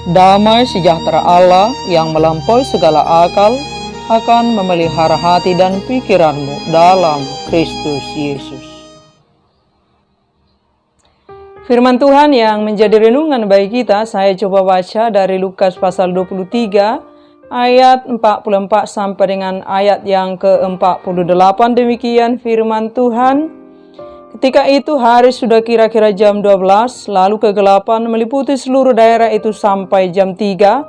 Damai sejahtera Allah yang melampaui segala akal akan memelihara hati dan pikiranmu dalam Kristus Yesus. Firman Tuhan yang menjadi renungan bagi kita, saya coba baca dari Lukas pasal 23 ayat 44 sampai dengan ayat yang ke-48. Demikian firman Tuhan. Ketika itu hari sudah kira-kira jam 12, lalu kegelapan meliputi seluruh daerah itu sampai jam 3,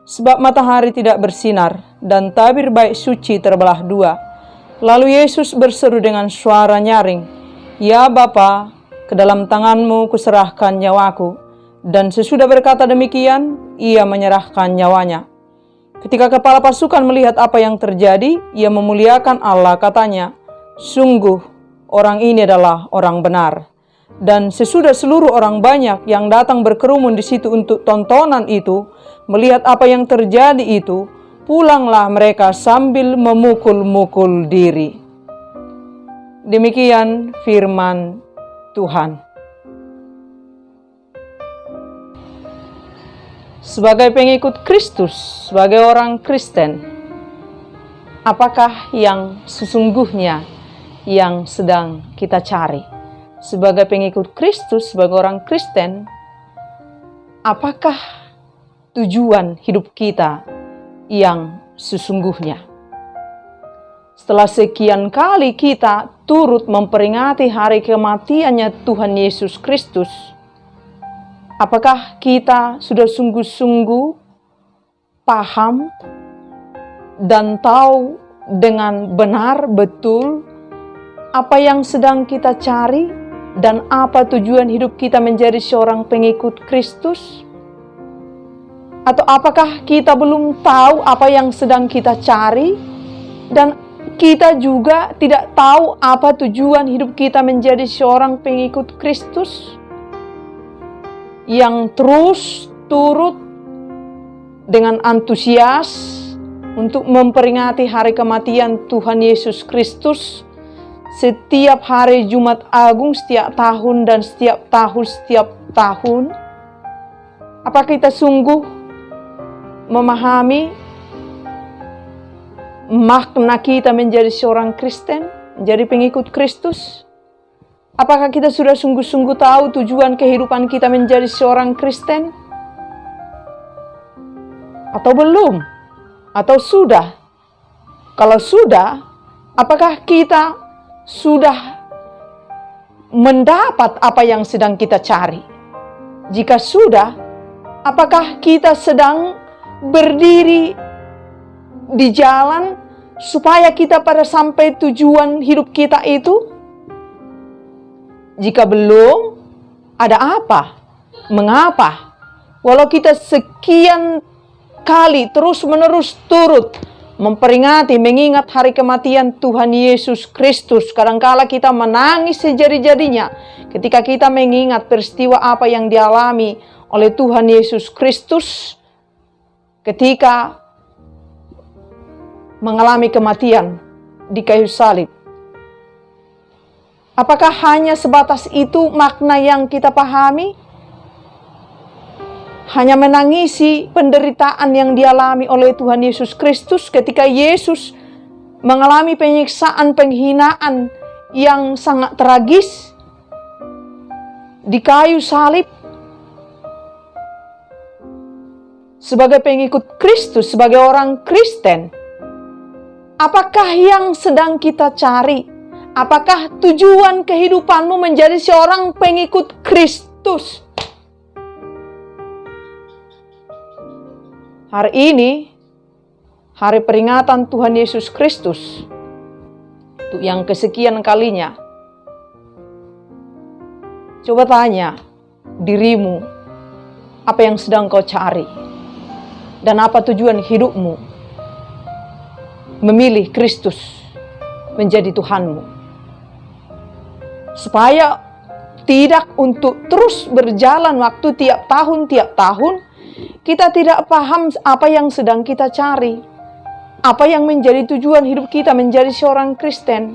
sebab matahari tidak bersinar dan tabir bait suci terbelah dua. Lalu Yesus berseru dengan suara nyaring, "Ya Bapa, ke dalam tanganmu kuserahkan nyawaku." Dan sesudah berkata demikian, ia menyerahkan nyawanya. Ketika kepala pasukan melihat apa yang terjadi, ia memuliakan Allah, katanya, "Sungguh, orang ini adalah orang benar." Dan sesudah seluruh orang banyak yang datang berkerumun di situ untuk tontonan itu, melihat apa yang terjadi itu, pulanglah mereka sambil memukul-mukul diri. Demikian firman Tuhan. Sebagai pengikut Kristus, sebagai orang Kristen, apakah yang sesungguhnya yang sedang kita cari? Sebagai pengikut Kristus, sebagai orang Kristen, apakah tujuan hidup kita yang sesungguhnya? Setelah sekian kali kita turut memperingati hari kematiannya Tuhan Yesus Kristus, apakah kita sudah sungguh-sungguh paham dan tahu dengan benar betul apa yang sedang kita cari dan apa tujuan hidup kita menjadi seorang pengikut Kristus? Atau apakah kita belum tahu apa yang sedang kita cari dan kita juga tidak tahu apa tujuan hidup kita menjadi seorang pengikut Kristus yang terus turut dengan antusias untuk memperingati hari kematian Tuhan Yesus Kristus setiap hari Jumat Agung setiap tahun dan setiap tahun. Apakah kita sungguh memahami makna kita menjadi seorang Kristen, menjadi pengikut Kristus? Apakah kita sudah sungguh-sungguh tahu tujuan kehidupan kita menjadi seorang Kristen? Atau belum? Atau sudah? Kalau sudah, apakah kita sudah mendapat apa yang sedang kita cari? Jika sudah, apakah kita sedang berdiri di jalan supaya kita pada sampai tujuan hidup kita itu? Jika belum, ada apa? Mengapa? Walau kita sekian kali terus-menerus turut memperingati, mengingat hari kematian Tuhan Yesus Kristus, kadangkala kita menangis sejadi-jadinya ketika kita mengingat peristiwa apa yang dialami oleh Tuhan Yesus Kristus ketika mengalami kematian di kayu salib. Apakah hanya sebatas itu makna yang kita pahami? Hanya menangisi penderitaan yang dialami oleh Tuhan Yesus Kristus ketika Yesus mengalami penyiksaan, penghinaan yang sangat tragis di kayu salib? Sebagai pengikut Kristus, sebagai orang Kristen, apakah yang sedang kita cari? Apakah tujuan kehidupanmu menjadi seorang pengikut Kristus? Hari ini, hari peringatan Tuhan Yesus Kristus, untuk yang kesekian kalinya. Coba tanya dirimu, apa yang sedang kau cari? Dan apa tujuan hidupmu memilih Kristus menjadi Tuhanmu? Supaya tidak untuk terus berjalan waktu tiap tahun, kita tidak paham apa yang sedang kita cari. Apa yang menjadi tujuan hidup kita menjadi seorang Kristen.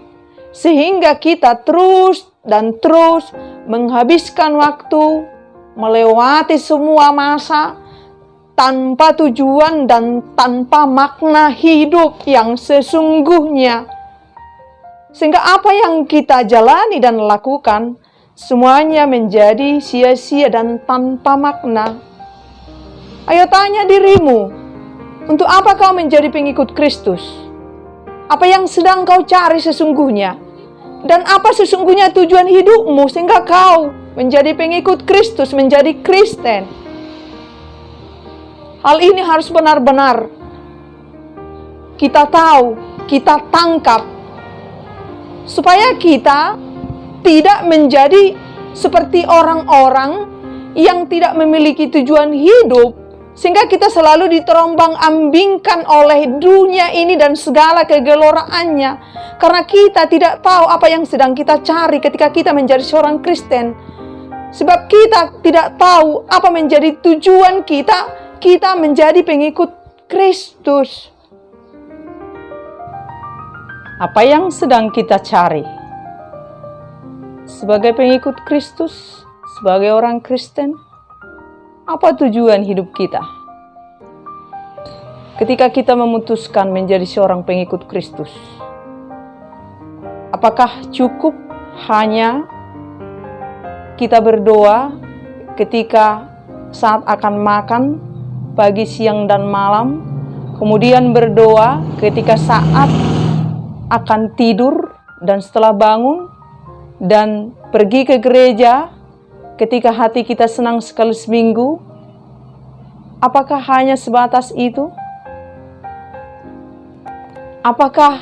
Sehingga kita terus dan terus menghabiskan waktu, melewati semua masa, tanpa tujuan dan tanpa makna hidup yang sesungguhnya. Sehingga apa yang kita jalani dan lakukan, semuanya menjadi sia-sia dan tanpa makna. Ayo tanya dirimu, untuk apa kau menjadi pengikut Kristus? Apa yang sedang kau cari sesungguhnya? Dan apa sesungguhnya tujuan hidupmu sehingga kau menjadi pengikut Kristus, menjadi Kristen? Hal ini harus benar-benar kita tahu, kita tangkap, supaya kita tidak menjadi seperti orang-orang yang tidak memiliki tujuan hidup, sehingga kita selalu diterombang-ambingkan oleh dunia ini dan segala kegeloraannya, karena kita tidak tahu apa yang sedang kita cari ketika kita menjadi seorang Kristen. Sebab kita tidak tahu apa menjadi tujuan kita menjadi pengikut Kristus. Apa yang sedang kita cari sebagai pengikut Kristus, sebagai orang Kristen? Apa tujuan hidup kita? Ketika kita memutuskan menjadi seorang pengikut Kristus, apakah cukup hanya kita berdoa ketika saat akan makan, pagi, siang, dan malam, kemudian berdoa ketika saat akan tidur dan setelah bangun, dan pergi ke gereja ketika hati kita senang sekali seminggu? Apakah hanya sebatas itu? Apakah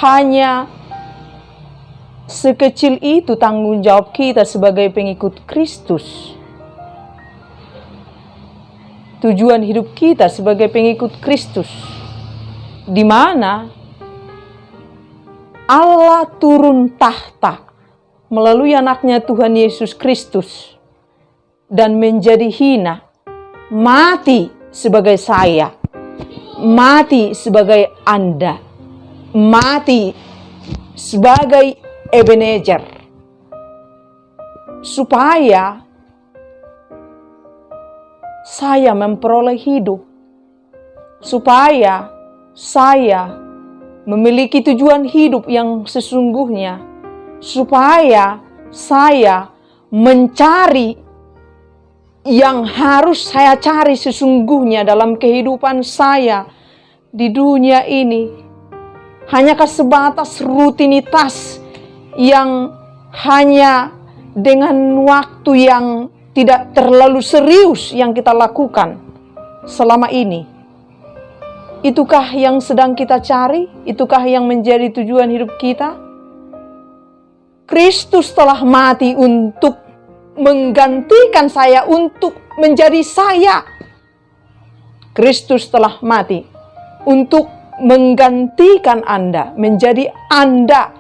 hanya sekecil itu tanggung jawab kita sebagai pengikut Kristus? Tujuan hidup kita sebagai pengikut Kristus, di mana Allah turun tahta melalui anaknya Tuhan Yesus Kristus dan menjadi hina, mati sebagai saya, mati sebagai Anda, mati sebagai Ebenezer, supaya saya memperoleh hidup, supaya saya memiliki tujuan hidup yang sesungguhnya, supaya saya mencari yang harus saya cari sesungguhnya dalam kehidupan saya di dunia ini. Hanyakah sebatas rutinitas yang hanya dengan waktu yang tidak terlalu serius yang kita lakukan selama ini? Itukah yang sedang kita cari? Itukah yang menjadi tujuan hidup kita? Kristus telah mati untuk menggantikan saya, untuk menjadi saya. Kristus telah mati untuk menggantikan Anda, menjadi Anda.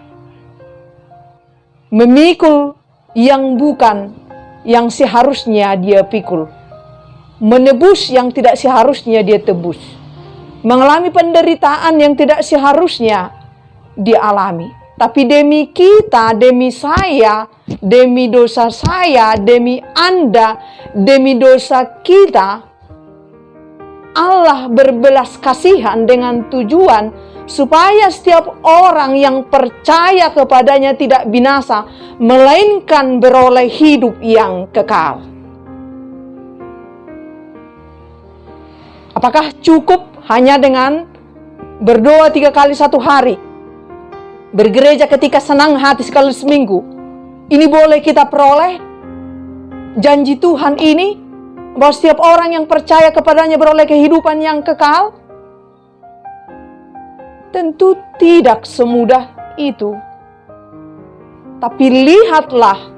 Memikul yang bukan yang seharusnya dia pikul, menebus yang tidak seharusnya dia tebus, mengalami penderitaan yang tidak seharusnya dia alami. Tapi demi kita, demi saya, demi dosa saya, demi Anda, demi dosa kita, Allah berbelas kasihan dengan tujuan supaya setiap orang yang percaya kepadanya tidak binasa, melainkan beroleh hidup yang kekal. Apakah cukup hanya dengan berdoa 3 kali 1 hari, bergereja ketika senang hati sekali seminggu? Ini boleh kita peroleh janji Tuhan ini, bahwa setiap orang yang percaya kepadanya beroleh kehidupan yang kekal? Tentu tidak semudah itu. Tapi lihatlah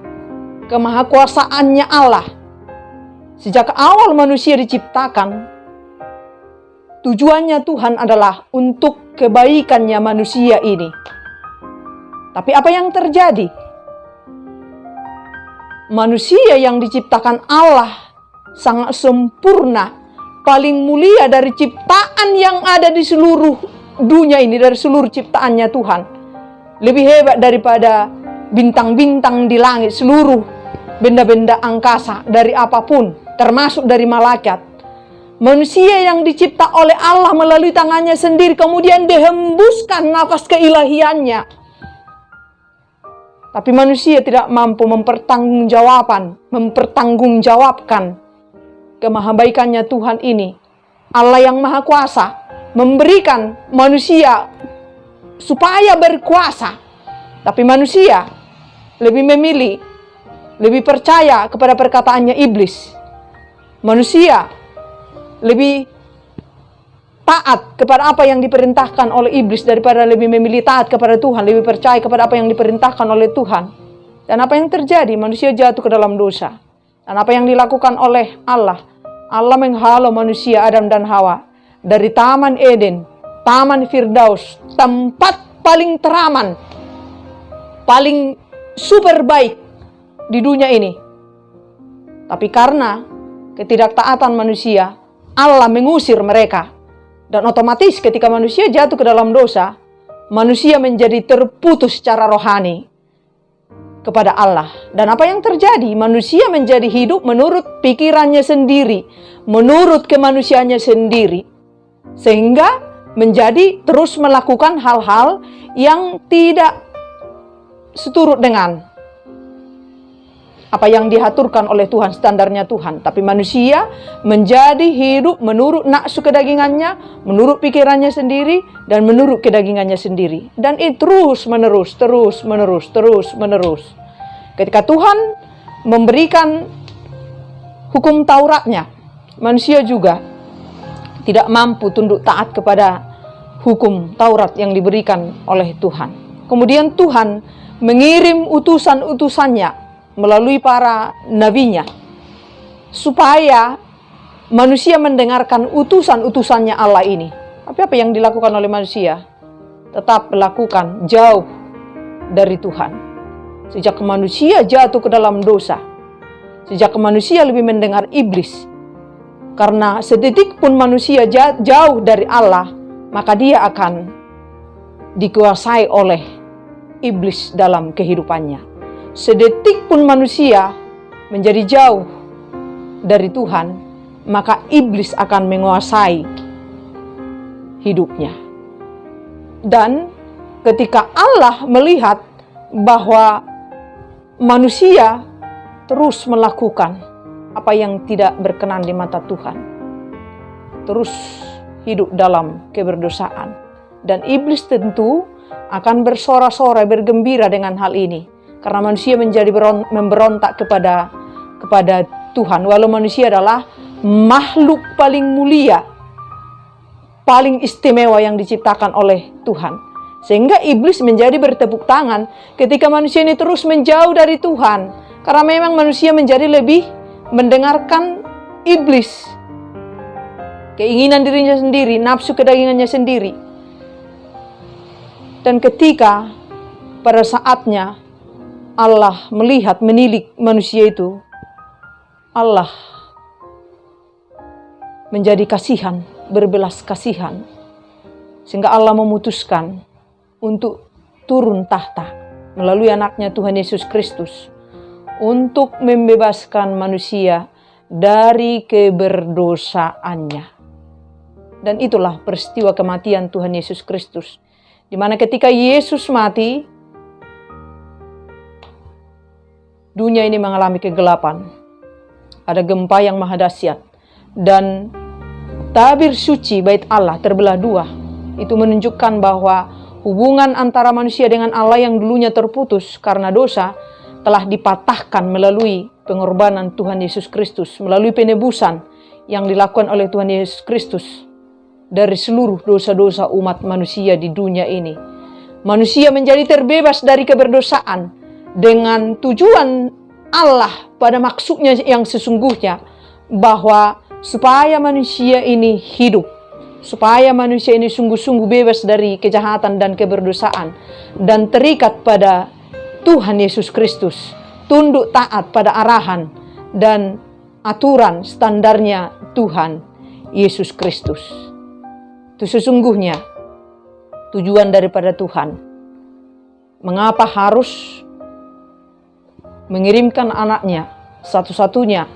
kemahakuasaannya Allah. Sejak awal manusia diciptakan, tujuannya Tuhan adalah untuk kebaikannya manusia ini. Tapi apa yang terjadi? Manusia yang diciptakan Allah sangat sempurna, paling mulia dari ciptaan yang ada di seluruh dunia ini, dari seluruh ciptaannya Tuhan. Lebih hebat daripada bintang-bintang di langit, seluruh benda-benda angkasa, dari apapun, termasuk dari malaikat. Manusia yang dicipta oleh Allah melalui tangannya sendiri, kemudian dihembuskan nafas keilahiannya. Tapi manusia tidak mampu mempertanggungjawabkan kemahabaikannya Tuhan ini. Allah yang Maha Kuasa memberikan manusia supaya berkuasa. Tapi manusia lebih memilih, lebih percaya kepada perkataannya iblis. Manusia lebih taat kepada apa yang diperintahkan oleh iblis daripada lebih memilih taat kepada Tuhan, lebih percaya kepada apa yang diperintahkan oleh Tuhan. Dan apa yang terjadi? Manusia jatuh ke dalam dosa. Dan apa yang dilakukan oleh Allah? Allah menghalau manusia Adam dan Hawa dari Taman Eden, Taman Firdaus, tempat paling teraman, paling super baik di dunia ini. Tapi karena ketidaktaatan manusia, Allah mengusir mereka. Dan otomatis ketika manusia jatuh ke dalam dosa, manusia menjadi terputus secara rohani kepada Allah. Dan apa yang terjadi? Manusia menjadi hidup menurut pikirannya sendiri, menurut kemanusiaannya sendiri. Sehingga menjadi terus melakukan hal-hal yang tidak seturut dengan apa yang diaturkan oleh Tuhan, standarnya Tuhan. Tapi manusia menjadi hidup menurut nafsu kedagingannya, menurut pikirannya sendiri, dan menurut kedagingannya sendiri. Dan itu terus menerus. Ketika Tuhan memberikan hukum Tauratnya, manusia juga tidak mampu tunduk taat kepada hukum Taurat yang diberikan oleh Tuhan. Kemudian Tuhan mengirim utusan-utusannya melalui para nabinya, supaya manusia mendengarkan utusan-utusannya Allah ini. Tapi apa yang dilakukan oleh manusia? Tetap melakukan jauh dari Tuhan. Sejak manusia jatuh ke dalam dosa, sejak manusia lebih mendengar iblis, karena sedetik pun manusia jauh dari Allah, maka dia akan dikuasai oleh iblis dalam kehidupannya. Sedetik pun manusia menjadi jauh dari Tuhan, maka iblis akan menguasai hidupnya. Dan ketika Allah melihat bahwa manusia terus melakukan apa yang tidak berkenan di mata Tuhan, terus hidup dalam keberdosaan, dan iblis tentu akan bersorak-sorai, bergembira dengan hal ini. Karena manusia menjadi memberontak kepada Tuhan. Walau manusia adalah makhluk paling mulia, paling istimewa yang diciptakan oleh Tuhan. Sehingga iblis menjadi bertepuk tangan ketika manusia ini terus menjauh dari Tuhan. Karena memang manusia menjadi lebih mendengarkan iblis, keinginan dirinya sendiri, nafsu kedagingannya sendiri. Dan ketika pada saatnya Allah melihat, menilik manusia itu, Allah menjadi kasihan, berbelas kasihan. Sehingga Allah memutuskan untuk turun tahta melalui anaknya Tuhan Yesus Kristus untuk membebaskan manusia dari keberdosaannya. Dan itulah peristiwa kematian Tuhan Yesus Kristus, di mana ketika Yesus mati, dunia ini mengalami kegelapan. Ada gempa yang maha dahsyat. Dan tabir suci bait Allah terbelah dua. Itu menunjukkan bahwa hubungan antara manusia dengan Allah yang dulunya terputus karena dosa telah dipatahkan melalui pengorbanan Tuhan Yesus Kristus, melalui penebusan yang dilakukan oleh Tuhan Yesus Kristus dari seluruh dosa-dosa umat manusia di dunia ini. Manusia menjadi terbebas dari keberdosaan dengan tujuan Allah pada maksudnya yang sesungguhnya, bahwa supaya manusia ini hidup, supaya manusia ini sungguh-sungguh bebas dari kejahatan dan keberdosaan dan terikat pada Tuhan Yesus Kristus, tunduk taat pada arahan dan aturan standarnya Tuhan Yesus Kristus. Itu sesungguhnya tujuan daripada Tuhan. Mengapa harus mengirimkan anaknya, satu-satunya,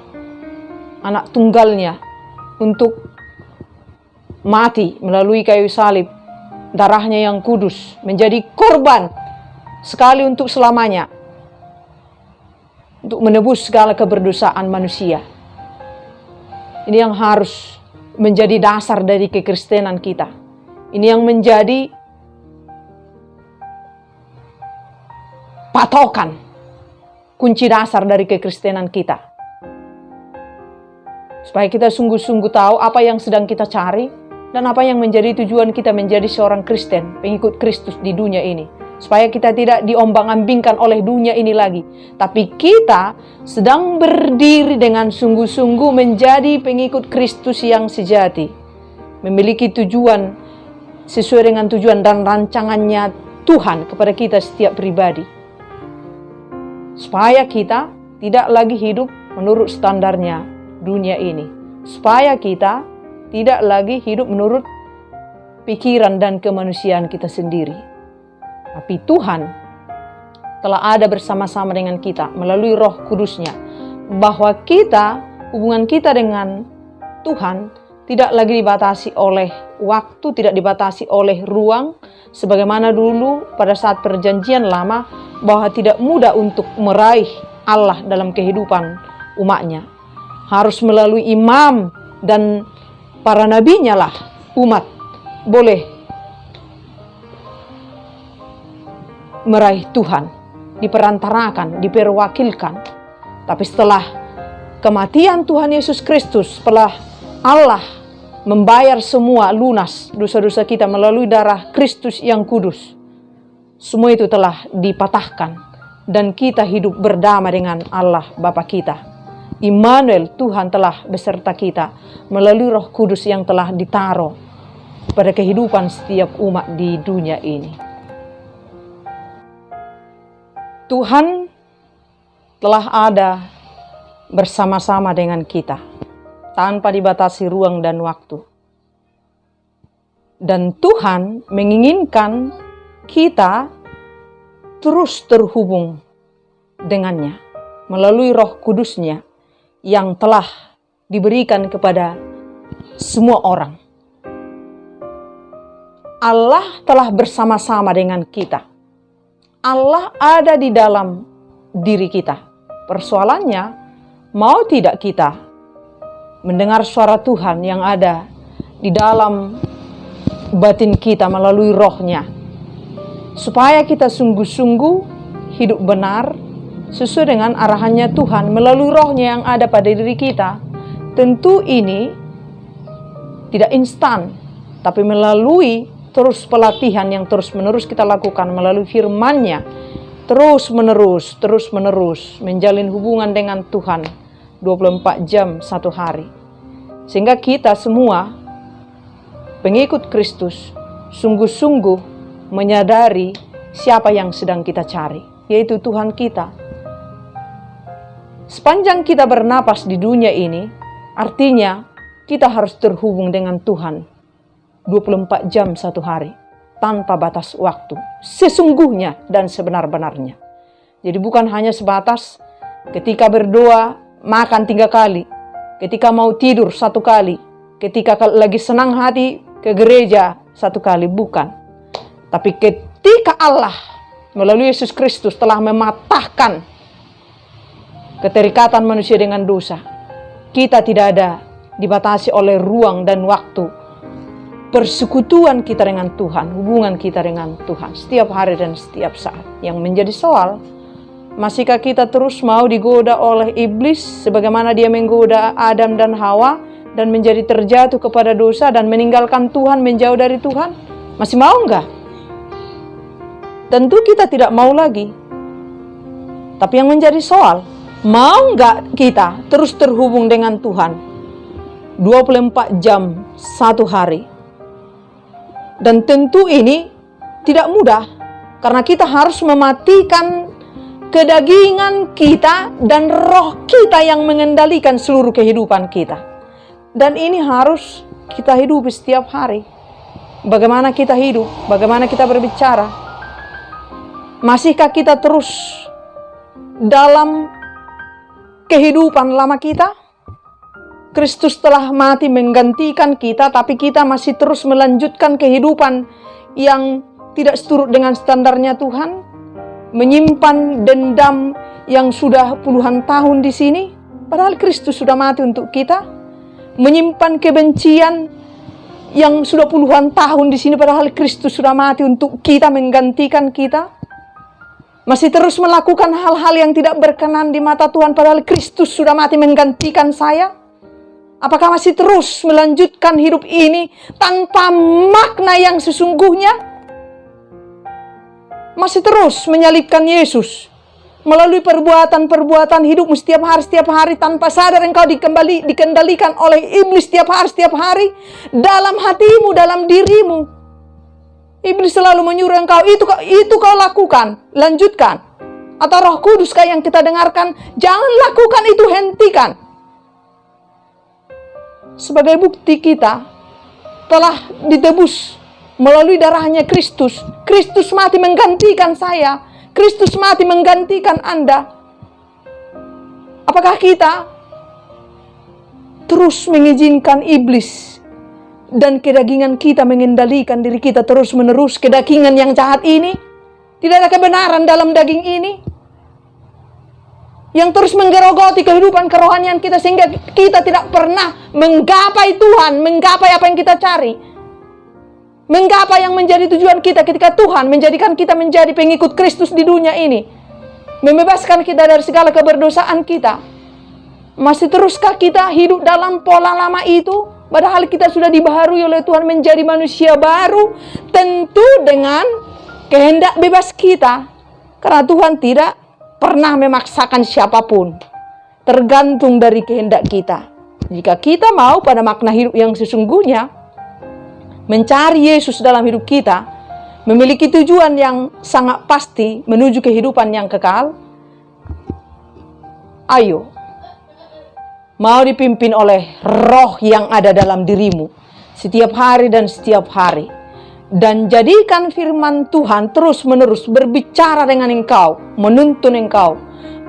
anak tunggalnya, untuk mati melalui kayu salib, darahnya yang kudus menjadi korban sekali untuk selamanya, untuk menebus segala keberdosaan manusia. Ini yang harus menjadi dasar dari kekristenan kita. Ini yang menjadi patokan, kunci dasar dari kekristenan kita. Supaya kita sungguh-sungguh tahu apa yang sedang kita cari dan apa yang menjadi tujuan kita menjadi seorang Kristen, pengikut Kristus di dunia ini. Supaya kita tidak diombang-ambingkan oleh dunia ini lagi, tapi kita sedang berdiri dengan sungguh-sungguh menjadi pengikut Kristus yang sejati, memiliki tujuan sesuai dengan tujuan dan rancangannya Tuhan kepada kita setiap pribadi. Supaya kita tidak lagi hidup menurut standarnya dunia ini. Supaya kita tidak lagi hidup menurut pikiran dan kemanusiaan kita sendiri. Tapi Tuhan telah ada bersama-sama dengan kita melalui Roh Kudus-Nya, bahwa hubungan kita dengan Tuhan tidak lagi dibatasi oleh waktu, tidak dibatasi oleh ruang, sebagaimana dulu pada saat perjanjian lama, bahwa tidak mudah untuk meraih Allah dalam kehidupan umatnya. Harus melalui imam dan para nabinya lah umat boleh meraih Tuhan, diperantarakan, diperwakilkan. Tapi setelah kematian Tuhan Yesus Kristus, setelah Allah membayar semua lunas dosa-dosa kita melalui darah Kristus yang kudus, semua itu telah dipatahkan dan kita hidup berdamai dengan Allah Bapa kita. Immanuel, Tuhan telah beserta kita melalui Roh Kudus yang telah ditaruh pada kehidupan setiap umat di dunia ini. Tuhan telah ada bersama-sama dengan kita tanpa dibatasi ruang dan waktu. Dan Tuhan menginginkan kita terus terhubung dengannya melalui Roh Kudus-Nya yang telah diberikan kepada semua orang. Allah telah bersama-sama dengan kita. Allah ada di dalam diri kita. Persoalannya, mau tidak kita mendengar suara Tuhan yang ada di dalam batin kita melalui Roh-Nya, supaya kita sungguh-sungguh hidup benar sesuai dengan arahannya Tuhan melalui Roh-Nya yang ada pada diri kita. Tentu ini tidak instan, tapi melalui terus pelatihan yang terus-menerus kita lakukan melalui firman-Nya, terus-menerus menjalin hubungan dengan Tuhan 24 jam satu hari. Sehingga kita semua pengikut Kristus sungguh-sungguh menyadari siapa yang sedang kita cari, yaitu Tuhan kita. Sepanjang kita bernapas di dunia ini, artinya kita harus terhubung dengan Tuhan 24 jam satu hari, tanpa batas waktu, sesungguhnya dan sebenar-benarnya. Jadi bukan hanya sebatas ketika berdoa, makan 3 kali, ketika mau tidur 1 kali, ketika lagi senang hati ke gereja 1 kali, bukan. Tapi ketika Allah melalui Yesus Kristus telah mematahkan keterikatan manusia dengan dosa, kita tidak ada dibatasi oleh ruang dan waktu. Persekutuan kita dengan Tuhan, hubungan kita dengan Tuhan setiap hari dan setiap saat. Yang menjadi soal, masihkah kita terus mau digoda oleh iblis sebagaimana dia menggoda Adam dan Hawa dan menjadi terjatuh kepada dosa dan meninggalkan Tuhan, menjauh dari Tuhan? Masih mau enggak? Tentu kita tidak mau lagi. Tapi yang menjadi soal, mau enggak kita terus terhubung dengan Tuhan 24 jam satu hari? Dan tentu ini tidak mudah, karena kita harus mematikan kedagingan kita dan roh kita yang mengendalikan seluruh kehidupan kita. Dan ini harus kita hidupi setiap hari. Bagaimana kita hidup, bagaimana kita berbicara. Masihkah kita terus dalam kehidupan lama kita? Kristus telah mati menggantikan kita, tapi kita masih terus melanjutkan kehidupan yang tidak seturut dengan standarnya Tuhan, menyimpan dendam yang sudah puluhan tahun di sini, padahal Kristus sudah mati untuk kita, menyimpan kebencian yang sudah puluhan tahun di sini, padahal Kristus sudah mati untuk kita, menggantikan kita, masih terus melakukan hal-hal yang tidak berkenan di mata Tuhan, padahal Kristus sudah mati menggantikan saya. Apakah masih terus melanjutkan hidup ini tanpa makna yang sesungguhnya? Masih terus menyalibkan Yesus melalui perbuatan-perbuatan hidupmu setiap hari tanpa sadar engkau dikendalikan oleh iblis setiap hari dalam hatimu, dalam dirimu. Iblis selalu menyuruh engkau, itu kau lakukan, lanjutkan. Atau Roh Kudus kayak yang kita dengarkan, jangan lakukan itu, hentikan. Sebagai bukti kita telah ditebus melalui darahnya Kristus. Kristus mati menggantikan saya. Kristus mati menggantikan Anda. Apakah kita terus mengizinkan iblis dan kedagingan kita mengendalikan diri kita terus-menerus? Kedagingan yang jahat ini, tidak ada kebenaran dalam daging ini, yang terus menggerogoti kehidupan kerohanian kita sehingga kita tidak pernah menggapai Tuhan, menggapai apa yang kita cari, menggapai yang menjadi tujuan kita ketika Tuhan menjadikan kita menjadi pengikut Kristus di dunia ini, membebaskan kita dari segala keberdosaan kita. Masih teruskah kita hidup dalam pola lama itu, padahal kita sudah dibaharui oleh Tuhan menjadi manusia baru, tentu dengan kehendak bebas kita, karena Tuhan tidak pernah memaksakan siapapun, tergantung dari kehendak kita. Jika kita mau pada makna hidup yang sesungguhnya, mencari Yesus dalam hidup kita, memiliki tujuan yang sangat pasti menuju kehidupan yang kekal, ayo, mau dipimpin oleh roh yang ada dalam dirimu setiap hari dan setiap hari. Dan jadikan firman Tuhan terus-menerus berbicara dengan engkau, menuntun engkau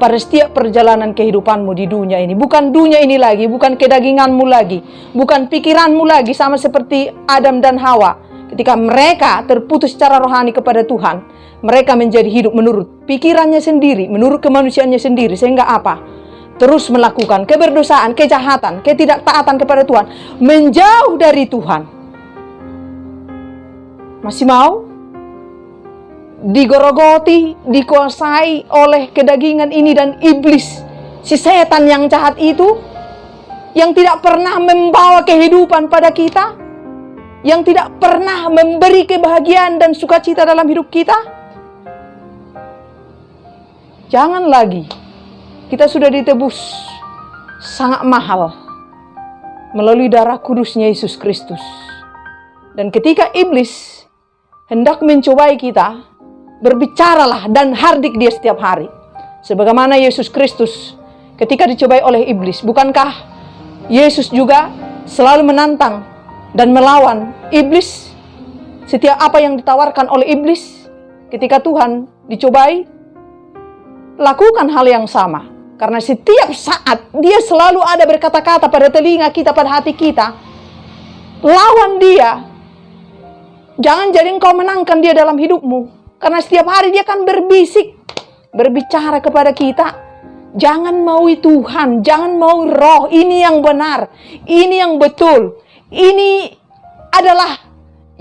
pada setiap perjalanan kehidupanmu di dunia ini. Bukan dunia ini lagi, bukan kedaginganmu lagi, bukan pikiranmu lagi, sama seperti Adam dan Hawa. Ketika mereka terputus secara rohani kepada Tuhan, mereka menjadi hidup menurut pikirannya sendiri, menurut kemanusiaannya sendiri. Sehingga apa? Terus melakukan keberdosaan, kejahatan, ketidaktaatan kepada Tuhan, menjauh dari Tuhan. Masih mau digorogoti, dikuasai oleh kedagingan ini dan iblis, si setan yang jahat itu, yang tidak pernah membawa kehidupan pada kita, yang tidak pernah memberi kebahagiaan dan sukacita dalam hidup kita? Jangan lagi. Kita sudah ditebus sangat mahal melalui darah kudusnya Yesus Kristus. Dan ketika iblis hendak mencobai kita, berbicaralah dan hardik dia setiap hari. Sebagaimana Yesus Kristus ketika dicobai oleh iblis. Bukankah Yesus juga selalu menantang dan melawan iblis? Setiap apa yang ditawarkan oleh iblis ketika Tuhan dicobai, lakukan hal yang sama. Karena setiap saat dia selalu ada berkata-kata pada telinga kita, pada hati kita. Lawan dia. Jangan jadi engkau menangkan dia dalam hidupmu. Karena setiap hari dia akan berbisik, berbicara kepada kita. Jangan maui Tuhan, jangan maui roh. Ini yang benar, ini yang betul. Ini adalah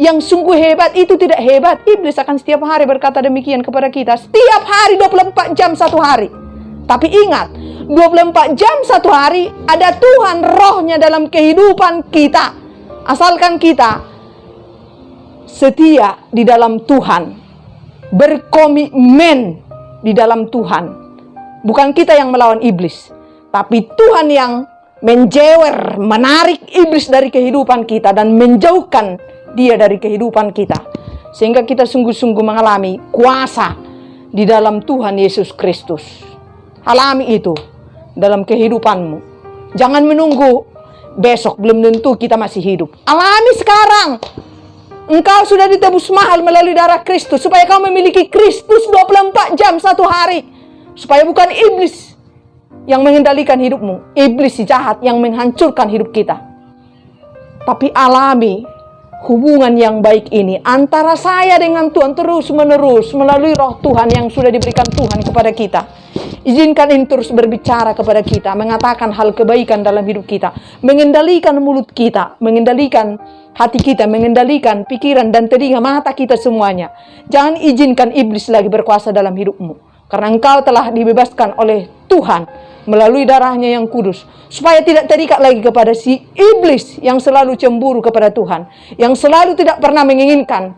yang sungguh hebat, itu tidak hebat. Iblis akan setiap hari berkata demikian kepada kita. Setiap hari 24 jam satu hari. Tapi ingat, 24 jam satu hari ada Tuhan rohnya dalam kehidupan kita. Asalkan kita setia di dalam Tuhan, berkomitmen di dalam Tuhan. Bukan kita yang melawan iblis, tapi Tuhan yang menjewer, menarik iblis dari kehidupan kita dan menjauhkan dia dari kehidupan kita. Sehingga kita sungguh-sungguh mengalami kuasa di dalam Tuhan Yesus Kristus. Alami itu dalam kehidupanmu. Jangan menunggu besok, belum tentu kita masih hidup. Alami sekarang. Engkau sudah ditebus mahal melalui darah Kristus, supaya kau memiliki Kristus 24 jam satu hari. Supaya bukan iblis yang mengendalikan hidupmu. Iblis si jahat yang menghancurkan hidup kita. Tapi alami hubungan yang baik ini antara saya dengan Tuhan terus menerus melalui roh Tuhan yang sudah diberikan Tuhan kepada kita. Izinkan ini terus berbicara kepada kita, mengatakan hal kebaikan dalam hidup kita, mengendalikan mulut kita, mengendalikan hati kita, mengendalikan pikiran dan telinga mata kita semuanya. Jangan izinkan iblis lagi berkuasa dalam hidupmu, karena engkau telah dibebaskan oleh Tuhan melalui darahnya yang kudus, supaya tidak terikat lagi kepada si iblis yang selalu cemburu kepada Tuhan, yang selalu tidak pernah menginginkan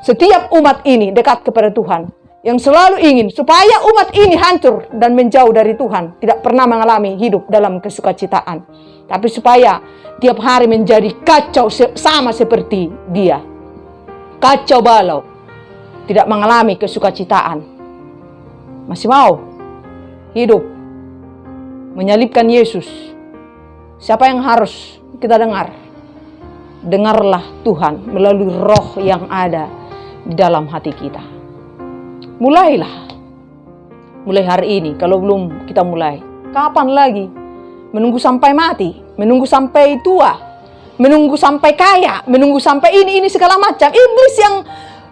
setiap umat ini dekat kepada Tuhan, yang selalu ingin supaya umat ini hancur dan menjauh dari Tuhan, tidak pernah mengalami hidup dalam kesukacitaan, tapi supaya tiap hari menjadi kacau sama seperti dia, kacau balau, tidak mengalami kesukacitaan. Masih mau hidup menyalibkan Yesus? Siapa yang harus kita dengar? Dengarlah Tuhan melalui roh yang ada di dalam hati kita. Mulailah. Mulai hari ini. Kalau belum kita mulai, kapan lagi? Menunggu sampai mati, menunggu sampai tua, menunggu sampai kaya, menunggu sampai ini segala macam. Iblis yang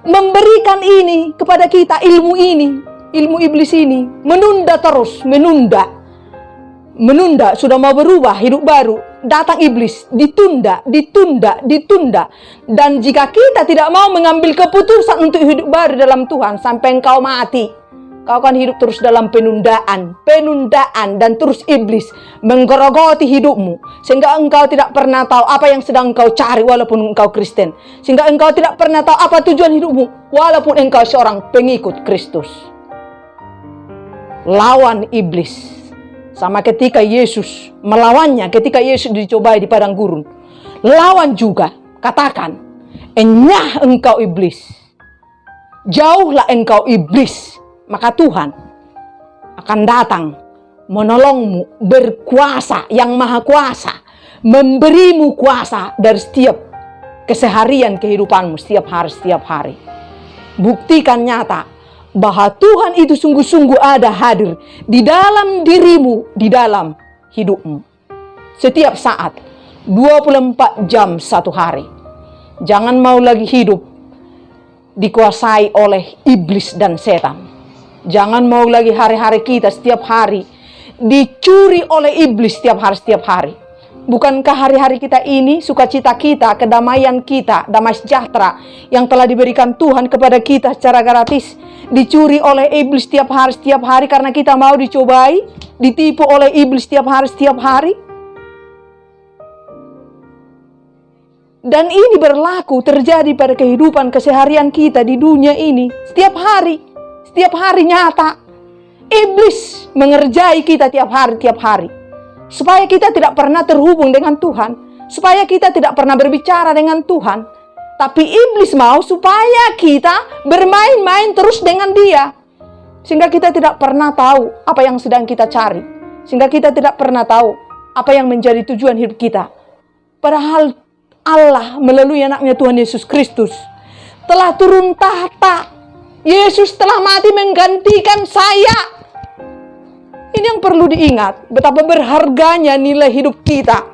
memberikan ini kepada kita, ilmu ini, ilmu iblis ini, menunda terus, menunda, sudah mau berubah, hidup baru, datang iblis, ditunda. Dan jika kita tidak mau mengambil keputusan untuk hidup baru dalam Tuhan sampai engkau mati, kau akan hidup terus dalam penundaan, dan terus iblis menggerogoti hidupmu, sehingga engkau tidak pernah tahu apa yang sedang engkau cari walaupun engkau Kristen, sehingga engkau tidak pernah tahu apa tujuan hidupmu walaupun engkau seorang pengikut Kristus. Lawan iblis. Sama ketika Yesus melawannya, ketika Yesus dicobai di padang gurun. Lawan juga, katakan, enyah engkau iblis. Jauhlah engkau iblis. Maka Tuhan akan datang menolongmu, berkuasa, yang maha kuasa, memberimu kuasa dari setiap keseharian kehidupanmu, setiap hari. Buktikan nyata bahwa Tuhan itu sungguh-sungguh ada hadir di dalam dirimu, di dalam hidupmu. Setiap saat, 24 jam satu hari. Jangan mau lagi hidup dikuasai oleh iblis dan setan. Jangan mau lagi hari-hari kita setiap hari dicuri oleh iblis setiap hari. Bukankah hari-hari kita ini, sukacita kita, kedamaian kita, damai sejahtera yang telah diberikan Tuhan kepada kita secara gratis, dicuri oleh iblis setiap hari karena kita mau dicobai, ditipu oleh iblis setiap hari. Dan ini berlaku terjadi pada kehidupan keseharian kita di dunia ini. Setiap hari nyata. Iblis mengerjai kita tiap hari. Supaya kita tidak pernah terhubung dengan Tuhan. Supaya kita tidak pernah berbicara dengan Tuhan. Tapi iblis mau supaya kita bermain-main terus dengan dia. Sehingga kita tidak pernah tahu apa yang sedang kita cari. Sehingga kita tidak pernah tahu apa yang menjadi tujuan hidup kita. Padahal Allah melalui anaknya Tuhan Yesus Kristus telah turun tahta. Yesus telah mati menggantikan saya. Ini yang perlu diingat, betapa berharganya nilai hidup kita.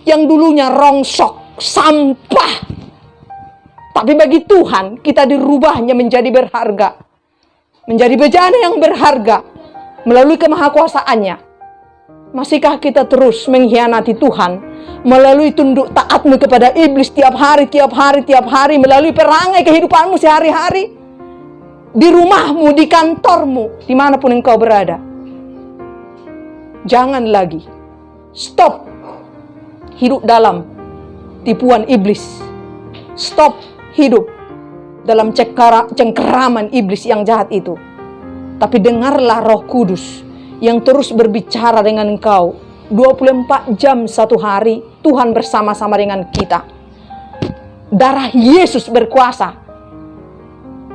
Yang dulunya rongsok, sampah. Tapi bagi Tuhan, kita dirubahnya menjadi berharga. Menjadi bejana yang berharga melalui kemahakuasaannya. Masihkah kita terus mengkhianati Tuhan melalui tunduk taatmu kepada iblis tiap hari, melalui perangai kehidupanmu sehari-hari? Di rumahmu, di kantormu, dimanapun engkau berada. Jangan lagi. Stop hidup dalam tipuan iblis. Stop hidup dalam cengkeraman iblis yang jahat itu. Tapi dengarlah Roh Kudus yang terus berbicara dengan engkau 24 jam satu hari. Tuhan bersama-sama dengan kita. Darah Yesus berkuasa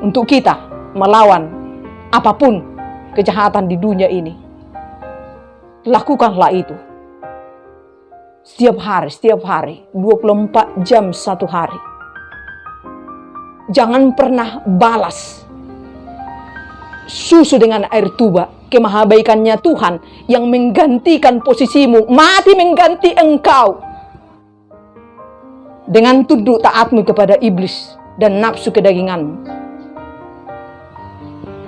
untuk kita melawan apapun kejahatan di dunia ini. Lakukanlah itu. Setiap hari, 24 jam satu hari. Jangan pernah balas susu dengan air tuba. kemahabaikannya Tuhan yang menggantikan posisimu, mati mengganti engkau dengan tunduk taatmu kepada iblis dan nafsu kedaginganmu.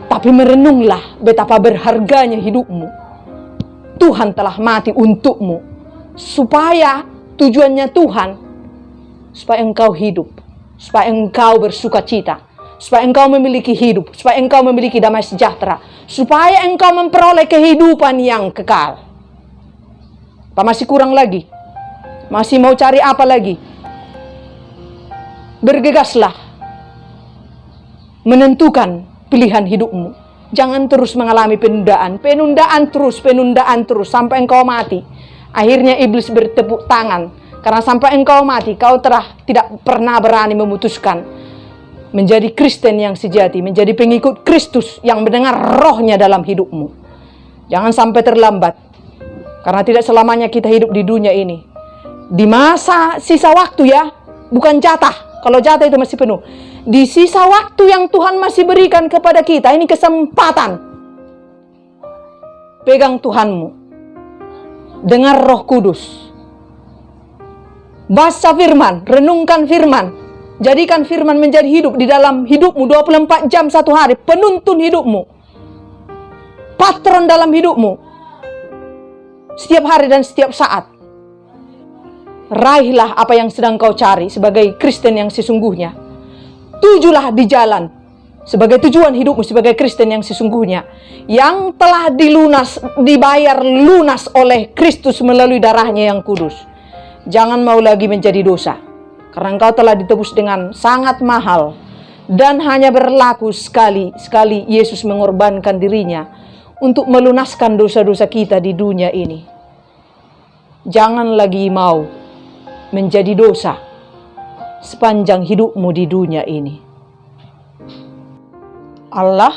Tapi merenunglah betapa berharganya hidupmu. Tuhan telah mati untukmu, supaya tujuannya Tuhan, supaya engkau hidup, supaya engkau bersuka cita, supaya engkau memiliki hidup, supaya engkau memiliki damai sejahtera, supaya engkau memperoleh kehidupan yang kekal. Apa masih kurang lagi? Masih mau cari apa lagi? Bergegaslah menentukan pilihan hidupmu. Jangan terus mengalami penundaan terus sampai engkau mati. Akhirnya iblis bertepuk tangan karena sampai engkau mati kau tidak pernah berani memutuskan menjadi Kristen yang sejati, menjadi pengikut Kristus yang mendengar rohnya dalam hidupmu. Jangan sampai terlambat, karena tidak selamanya kita hidup di dunia ini. Di masa sisa waktu ya, bukan jatah. Kalau jatah itu masih penuh. Di sisa waktu yang Tuhan masih berikan kepada kita, ini kesempatan. Pegang Tuhanmu. Dengar Roh Kudus. Baca firman, renungkan firman. Jadikan firman menjadi hidup di dalam hidupmu 24 jam satu hari. Penuntun hidupmu. Patron dalam hidupmu. Setiap hari dan setiap saat. Raihlah apa yang sedang kau cari sebagai Kristen yang sesungguhnya. Tujulah di jalan sebagai tujuan hidupmu sebagai Kristen yang sesungguhnya, yang telah dibayar lunas oleh Kristus melalui darahnya yang kudus. Jangan mau lagi menjadi dosa, karena engkau telah ditebus dengan sangat mahal, dan hanya berlaku sekali Yesus mengorbankan dirinya untuk melunaskan dosa-dosa kita di dunia ini. Jangan lagi mau menjadi dosa sepanjang hidupmu di dunia ini. Allah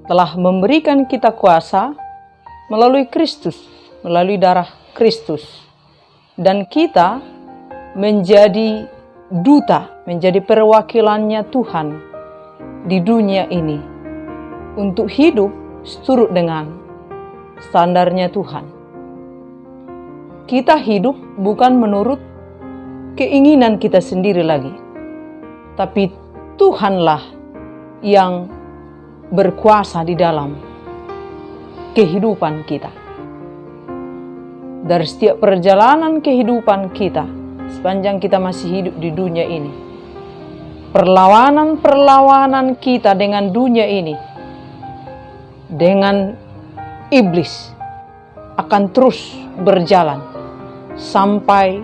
telah memberikan kita kuasa melalui Kristus, melalui darah Kristus. Dan kita menjadi duta, menjadi perwakilannya Tuhan di dunia ini untuk hidup seturut dengan standarnya Tuhan. Kita hidup bukan menurut keinginan kita sendiri lagi, tapi Tuhanlah yang berkuasa di dalam kehidupan kita. Dari setiap perjalanan kehidupan kita, sepanjang kita masih hidup di dunia ini, perlawanan kita dengan dunia ini, dengan iblis, akan terus berjalan sampai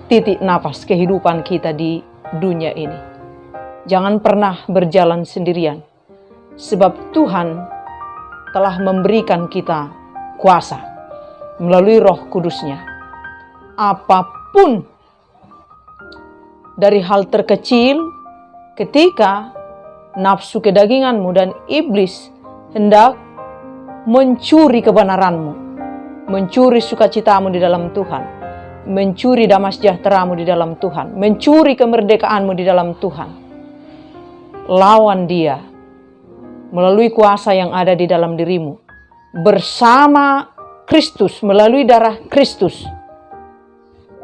titik nafas kehidupan kita di dunia ini. Jangan pernah berjalan sendirian, sebab Tuhan telah memberikan kita kuasa melalui Roh Kudus-Nya. Apapun dari hal terkecil, ketika nafsu kedaginganmu dan iblis hendak mencuri kebenaranmu, mencuri sukacitamu di dalam Tuhan, mencuri damai sejahteramu di dalam Tuhan, mencuri kemerdekaanmu di dalam Tuhan. Lawan dia melalui kuasa yang ada di dalam dirimu. Bersama Kristus, melalui darah Kristus,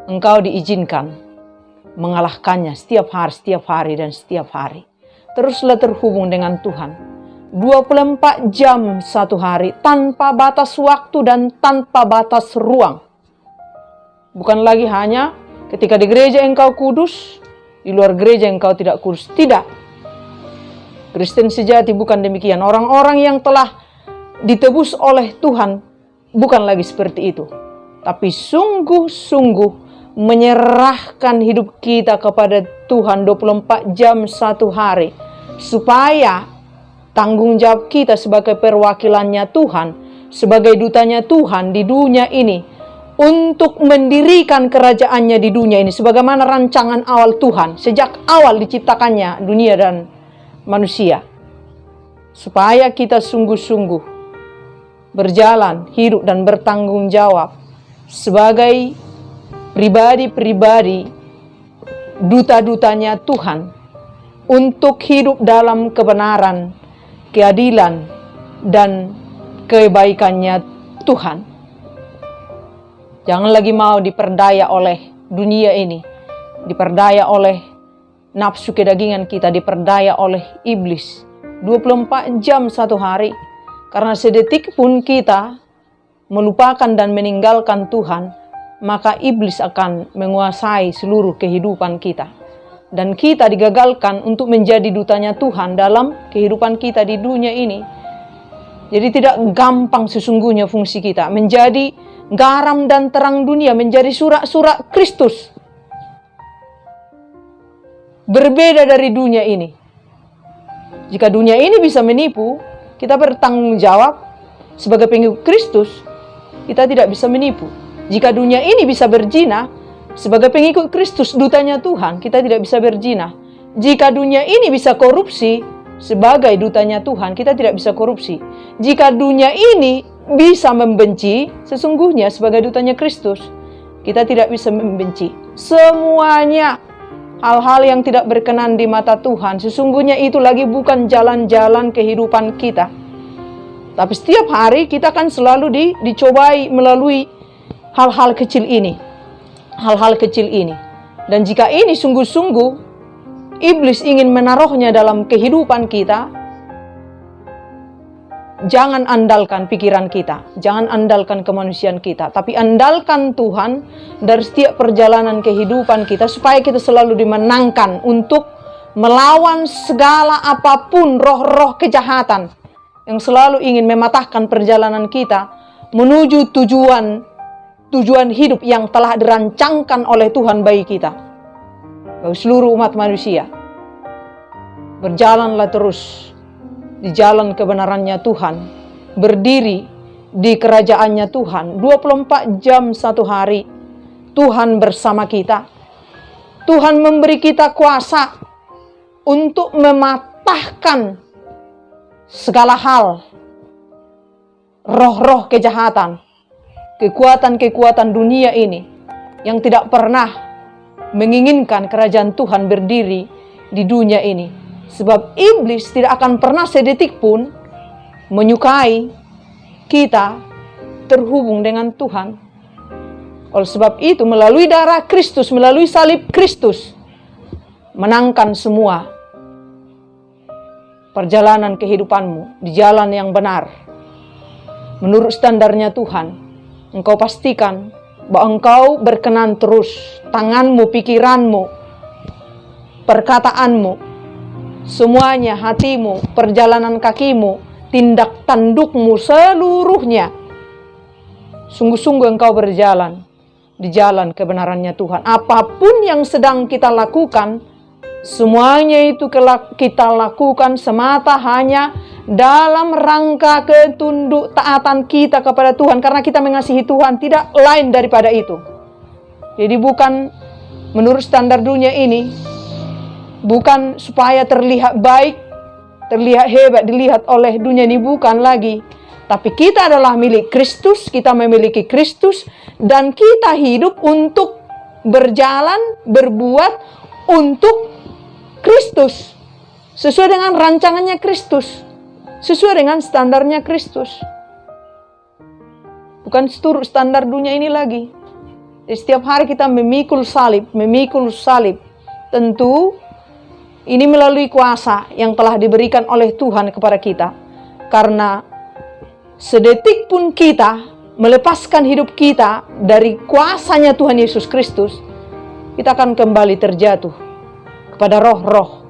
engkau diizinkan mengalahkannya setiap hari dan setiap hari. Teruslah terhubung dengan Tuhan 24 jam satu hari, tanpa batas waktu dan tanpa batas ruang. Bukan lagi hanya ketika di gereja engkau kudus, di luar gereja engkau tidak kudus. Tidak. Kristen sejati bukan demikian. Orang-orang yang telah ditebus oleh Tuhan bukan lagi seperti itu. Tapi sungguh-sungguh menyerahkan hidup kita kepada Tuhan 24 jam satu hari, supaya tanggung jawab kita sebagai perwakilannya Tuhan, sebagai dutanya Tuhan di dunia ini, untuk mendirikan kerajaannya di dunia ini, sebagaimana rancangan awal Tuhan, sejak awal diciptakannya dunia dan manusia. Supaya kita sungguh-sungguh berjalan, hidup dan bertanggung jawab sebagai pribadi-pribadi duta-dutanya Tuhan, untuk hidup dalam kebenaran, keadilan, dan kebaikannya Tuhan. Jangan lagi mau diperdaya oleh dunia ini, diperdaya oleh nafsu kedagingan kita, diperdaya oleh iblis 24 jam satu hari. Karena sedetik pun kita melupakan dan meninggalkan Tuhan, maka iblis akan menguasai seluruh kehidupan kita. Dan kita digagalkan untuk menjadi dutanya Tuhan dalam kehidupan kita di dunia ini. Jadi tidak gampang sesungguhnya fungsi kita menjadi garam dan terang dunia, menjadi surat-surat Kristus. Berbeda dari dunia ini. Jika dunia ini bisa menipu, kita bertanggung jawab sebagai pengikut Kristus, kita tidak bisa menipu. Jika dunia ini bisa berzina, sebagai pengikut Kristus, dutanya Tuhan, kita tidak bisa berzina. Jika dunia ini bisa korupsi, sebagai dutanya Tuhan, kita tidak bisa korupsi. Jika dunia ini bisa membenci, sesungguhnya sebagai dutanya Kristus, kita tidak bisa membenci. Semuanya hal-hal yang tidak berkenan di mata Tuhan, sesungguhnya itu lagi bukan jalan-jalan kehidupan kita. Tapi setiap hari kita akan selalu dicobai melalui hal-hal kecil ini. Hal-hal kecil ini. Dan jika ini sungguh-sungguh iblis ingin menaruhnya dalam kehidupan kita, jangan andalkan pikiran kita, jangan andalkan kemanusiaan kita, tapi andalkan Tuhan dari setiap perjalanan kehidupan kita, supaya kita selalu dimenangkan untuk melawan segala apapun roh-roh kejahatan yang selalu ingin mematahkan perjalanan kita menuju tujuan hidup yang telah dirancangkan oleh Tuhan bagi kita, bagi seluruh umat manusia. Berjalanlah terus di jalan kebenarannya Tuhan, berdiri di kerajaannya Tuhan 24 jam satu hari. Tuhan bersama kita. Tuhan memberi kita kuasa untuk mematahkan segala hal, roh-roh kejahatan, kekuatan-kekuatan dunia ini yang tidak pernah menginginkan kerajaan Tuhan berdiri di dunia ini. Sebab iblis tidak akan pernah sedetik pun menyukai kita terhubung dengan Tuhan. Oleh sebab itu, melalui darah Kristus, melalui salib Kristus, menangkan semua perjalanan kehidupanmu di jalan yang benar, menurut standarnya Tuhan. Engkau pastikan bahwa engkau berkenan terus, tanganmu, pikiranmu, perkataanmu, semuanya, hatimu, perjalanan kakimu, tindak tandukmu, seluruhnya, sungguh-sungguh engkau berjalan di jalan kebenarannya Tuhan. Apapun yang sedang kita lakukan, semuanya itu kita lakukan semata hanya dalam rangka ketunduk taatan kita kepada Tuhan, karena kita mengasihi Tuhan, tidak lain daripada itu. Jadi bukan menurut standar dunia ini, bukan supaya terlihat baik, terlihat hebat, dilihat oleh dunia ini, bukan lagi. Tapi kita adalah milik Kristus, kita memiliki Kristus, dan kita hidup untuk berjalan, berbuat untuk Kristus, sesuai dengan rancangannya Kristus, sesuai dengan standarnya Kristus, bukan seturut standar dunia ini lagi. Setiap hari kita memikul salib. Tentu ini melalui kuasa yang telah diberikan oleh Tuhan kepada kita. Karena sedetik pun kita melepaskan hidup kita dari kuasanya Tuhan Yesus Kristus, kita akan kembali terjatuh kepada roh-roh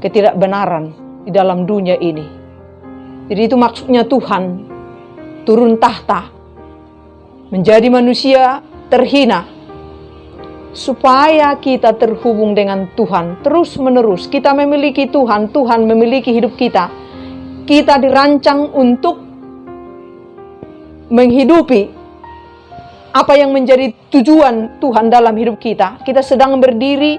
ketidakbenaran di dalam dunia ini. Jadi itu maksudnya Tuhan turun tahta, menjadi manusia terhina, supaya kita terhubung dengan Tuhan terus menerus. Kita memiliki Tuhan, Tuhan memiliki hidup kita. Kita dirancang untuk menghidupi apa yang menjadi tujuan Tuhan dalam hidup kita. Kita sedang berdiri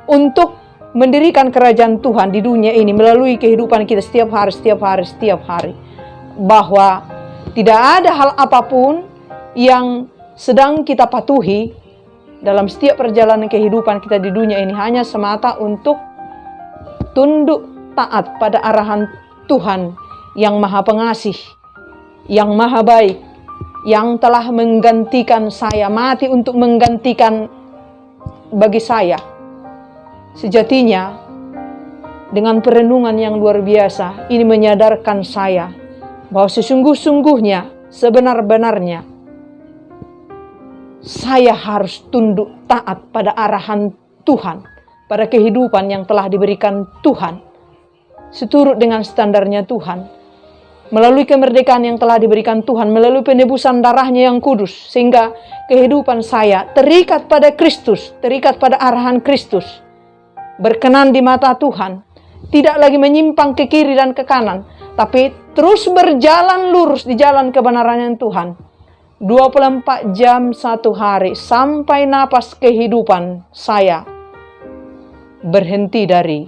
untuk mendirikan kerajaan Tuhan di dunia ini melalui kehidupan kita setiap hari. Bahwa tidak ada hal apapun yang sedang kita patuhi dalam setiap perjalanan kehidupan kita di dunia ini, hanya semata untuk tunduk taat pada arahan Tuhan yang maha pengasih, yang maha baik, yang telah menggantikan saya, mati untuk menggantikan bagi saya. Sejatinya, dengan perenungan yang luar biasa, ini menyadarkan saya bahwa sesungguh-sungguhnya, sebenar-benarnya, saya harus tunduk taat pada arahan Tuhan, pada kehidupan yang telah diberikan Tuhan, seturut dengan standarnya Tuhan, melalui kemerdekaan yang telah diberikan Tuhan, melalui penebusan darahnya yang kudus, sehingga kehidupan saya terikat pada Kristus, terikat pada arahan Kristus, berkenan di mata Tuhan, tidak lagi menyimpang ke kiri dan ke kanan, tapi terus berjalan lurus di jalan kebenaran Tuhan. 24 jam satu hari, sampai napas kehidupan saya berhenti dari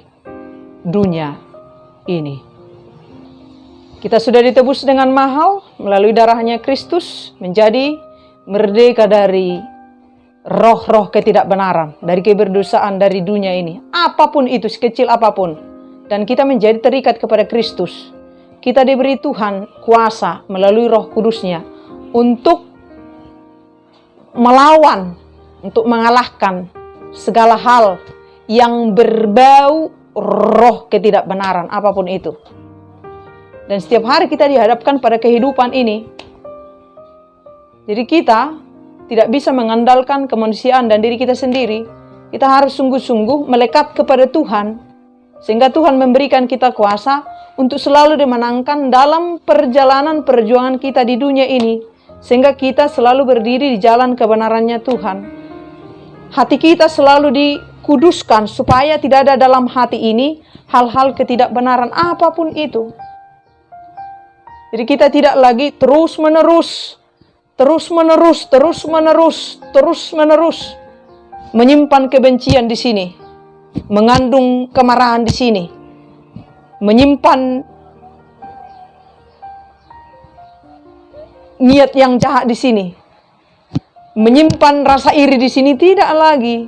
dunia ini. Kita sudah ditebus dengan mahal melalui darahnya Kristus, menjadi merdeka dari roh-roh ketidakbenaran, dari keberdosaan dari dunia ini. Apapun itu, sekecil apapun. Dan kita menjadi terikat kepada Kristus. Kita diberi Tuhan kuasa melalui Roh Kudusnya untuk melawan, untuk mengalahkan segala hal yang berbau roh ketidakbenaran, apapun itu. Dan setiap hari kita dihadapkan pada kehidupan ini. Jadi kita tidak bisa mengandalkan kemanusiaan dan diri kita sendiri. Kita harus sungguh-sungguh melekat kepada Tuhan, sehingga Tuhan memberikan kita kuasa untuk selalu dimenangkan dalam perjalanan perjuangan kita di dunia ini, sehingga kita selalu berdiri di jalan kebenarannya Tuhan. Hati kita selalu dikuduskan supaya tidak ada dalam hati ini hal-hal ketidakbenaran apapun itu. Jadi kita tidak lagi terus-menerus menyimpan kebencian di sini, mengandung kemarahan di sini, menyimpan niat yang jahat di sini, menyimpan rasa iri di sini. Tidak lagi.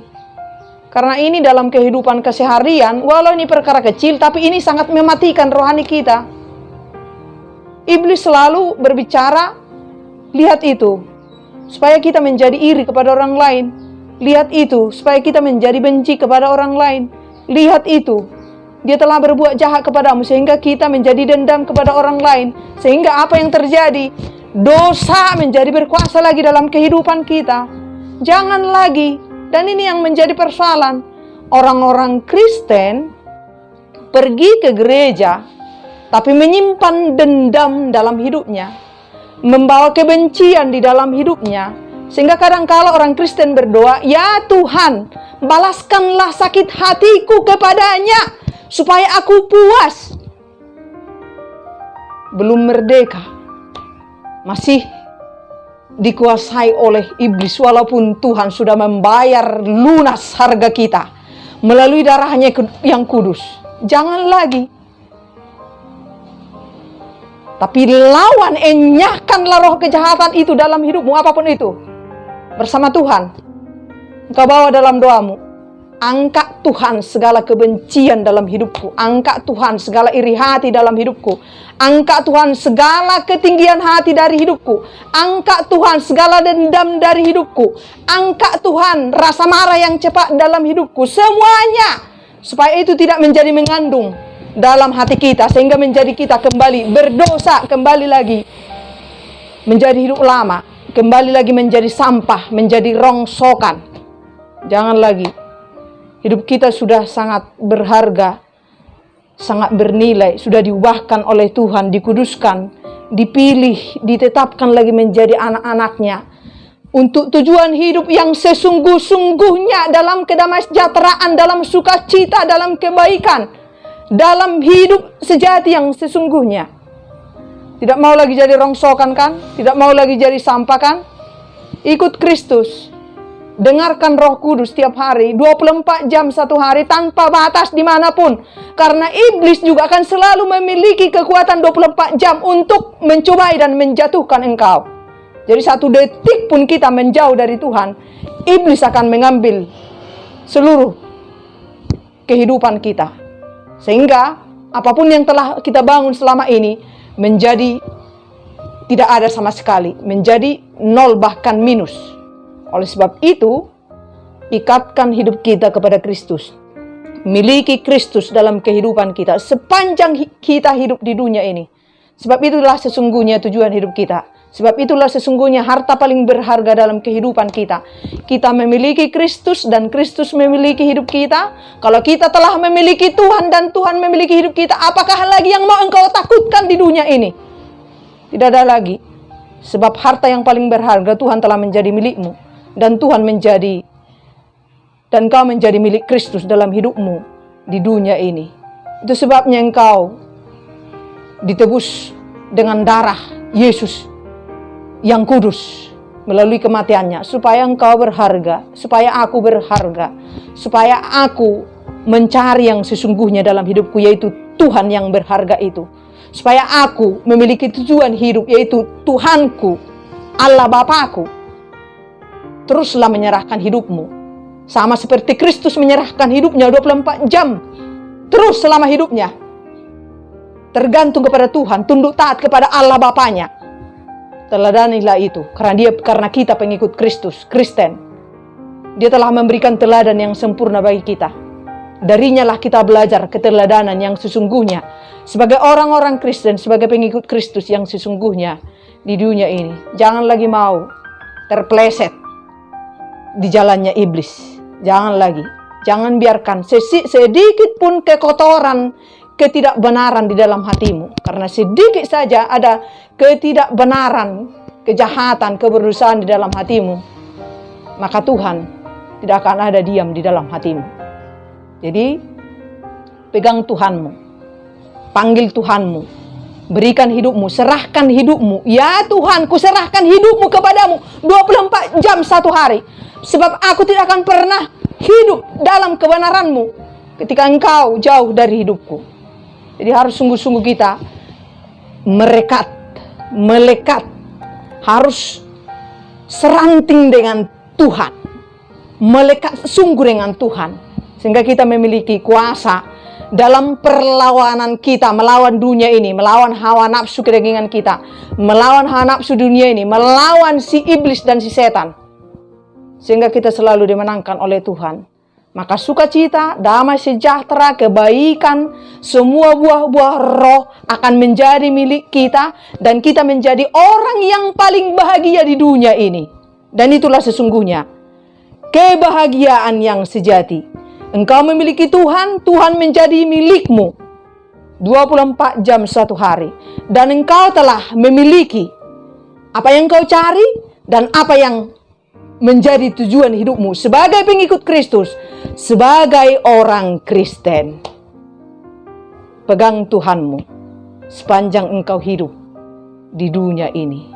Karena ini dalam kehidupan keseharian, walau ini perkara kecil, tapi ini sangat mematikan rohani kita. Iblis selalu berbicara, lihat itu, supaya kita menjadi iri kepada orang lain. Lihat itu, supaya kita menjadi benci kepada orang lain. Lihat itu, dia telah berbuat jahat kepadamu, sehingga kita menjadi dendam kepada orang lain. Sehingga apa yang terjadi? Dosa menjadi berkuasa lagi dalam kehidupan kita. Jangan lagi. Dan ini yang menjadi persoalan. Orang-orang Kristen pergi ke gereja, tapi menyimpan dendam dalam hidupnya, membawa kebencian di dalam hidupnya, sehingga kadang-kala orang Kristen berdoa, ya Tuhan, balaskanlah sakit hatiku kepadanya, supaya aku puas. Belum merdeka, masih dikuasai oleh iblis, walaupun Tuhan sudah membayar lunas harga kita melalui darahnya yang kudus. Jangan lagi. Tapi lawan, enyahkanlah roh kejahatan itu dalam hidupmu, apapun itu. Bersama Tuhan, engkau bawa dalam doamu. Angkat Tuhan segala kebencian dalam hidupku. Angkat Tuhan segala iri hati dalam hidupku. Angkat Tuhan segala ketinggian hati dari hidupku. Angkat Tuhan segala dendam dari hidupku. Angkat Tuhan rasa marah yang cepat dalam hidupku. Semuanya, supaya itu tidak menjadi mengandung dalam hati kita, sehingga menjadi kita kembali berdosa, kembali lagi menjadi hidup lama, kembali lagi menjadi sampah, menjadi rongsokan. Jangan lagi. Hidup kita sudah sangat berharga, sangat bernilai, sudah diubahkan oleh Tuhan, dikuduskan, dipilih, ditetapkan lagi menjadi anak-anaknya, untuk tujuan hidup yang sesungguh-sungguhnya, dalam kedamaian sejahteraan, dalam sukacita, dalam kebaikan, dalam hidup sejati yang sesungguhnya. Tidak mau lagi jadi rongsokan kan? Tidak mau lagi jadi sampah kan? Ikut Kristus. Dengarkan Roh Kudus setiap hari, 24 jam satu hari, tanpa batas dimanapun. Karena iblis juga akan selalu memiliki kekuatan 24 jam untuk mencobai dan menjatuhkan engkau. Jadi satu detik pun kita menjauh dari Tuhan, iblis akan mengambil seluruh kehidupan kita. Sehingga apapun yang telah kita bangun selama ini, menjadi tidak ada sama sekali, menjadi nol bahkan minus. Oleh sebab itu, ikatkan hidup kita kepada Kristus. Miliki Kristus dalam kehidupan kita sepanjang kita hidup di dunia ini. Sebab itulah sesungguhnya tujuan hidup kita. Sebab itulah sesungguhnya harta paling berharga dalam kehidupan kita. Kita memiliki Kristus dan Kristus memiliki hidup kita. Kalau kita telah memiliki Tuhan dan Tuhan memiliki hidup kita, apakah lagi yang mau engkau takutkan di dunia ini? Tidak ada lagi. Sebab harta yang paling berharga Tuhan telah menjadi milikmu. Dan Tuhan menjadi, dan kau menjadi milik Kristus dalam hidupmu di dunia ini. Itu sebabnya engkau ditebus dengan darah Yesus yang kudus melalui kematiannya, supaya engkau berharga, supaya aku berharga, supaya aku mencari yang sesungguhnya dalam hidupku, yaitu Tuhan yang berharga itu, supaya aku memiliki tujuan hidup, yaitu Tuhanku, Allah Bapakku. Teruslah menyerahkan hidupmu, sama seperti Kristus menyerahkan hidupnya 24 jam terus selama hidupnya, tergantung kepada Tuhan, tunduk taat kepada Allah Bapanya. Teladanilah itu, karena kita pengikut Kristus, Kristen. Dia telah memberikan teladan yang sempurna bagi kita. Darinya lah kita belajar keteladanan yang sesungguhnya sebagai orang-orang Kristen, sebagai pengikut Kristus yang sesungguhnya di dunia ini. Jangan lagi mau terpleset di jalannya iblis. Jangan lagi. Jangan biarkan sedikit pun kekotoran, ketidakbenaran di dalam hatimu. Karena sedikit saja ada ketidakbenaran, kejahatan, keberduaan di dalam hatimu, maka Tuhan tidak akan ada diam di dalam hatimu. Jadi, pegang Tuhanmu, panggil Tuhanmu, berikan hidupmu, serahkan hidupmu. Ya Tuhan, ku serahkan hidupmu kepadamu 24 jam satu hari. Sebab aku tidak akan pernah hidup dalam kebenaranmu ketika engkau jauh dari hidupku. Jadi harus sungguh-sungguh kita melekat, harus seranting dengan Tuhan, melekat sungguh dengan Tuhan, sehingga kita memiliki kuasa dalam perlawanan kita melawan dunia ini, melawan hawa nafsu kedagingan kita, melawan hawa nafsu dunia ini, melawan si iblis dan si setan, sehingga kita selalu dimenangkan oleh Tuhan. Maka sukacita, damai sejahtera, kebaikan, semua buah-buah roh akan menjadi milik kita, dan kita menjadi orang yang paling bahagia di dunia ini. Dan itulah sesungguhnya kebahagiaan yang sejati. Engkau memiliki Tuhan, Tuhan menjadi milikmu 24 jam satu hari. Dan engkau telah memiliki apa yang engkau cari dan apa yang menjadi tujuan hidupmu sebagai pengikut Kristus, sebagai orang Kristen. Pegang Tuhanmu sepanjang engkau hidup di dunia ini.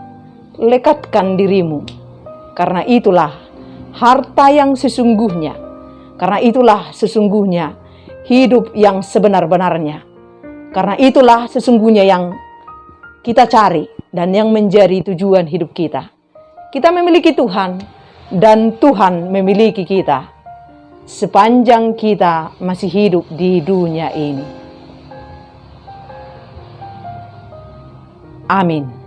Lekatkan dirimu, karena itulah harta yang sesungguhnya. Karena itulah sesungguhnya hidup yang sebenar-benarnya. Karena itulah sesungguhnya yang kita cari dan yang menjadi tujuan hidup kita. Kita memiliki Tuhan dan Tuhan memiliki kita sepanjang kita masih hidup di dunia ini. Amin.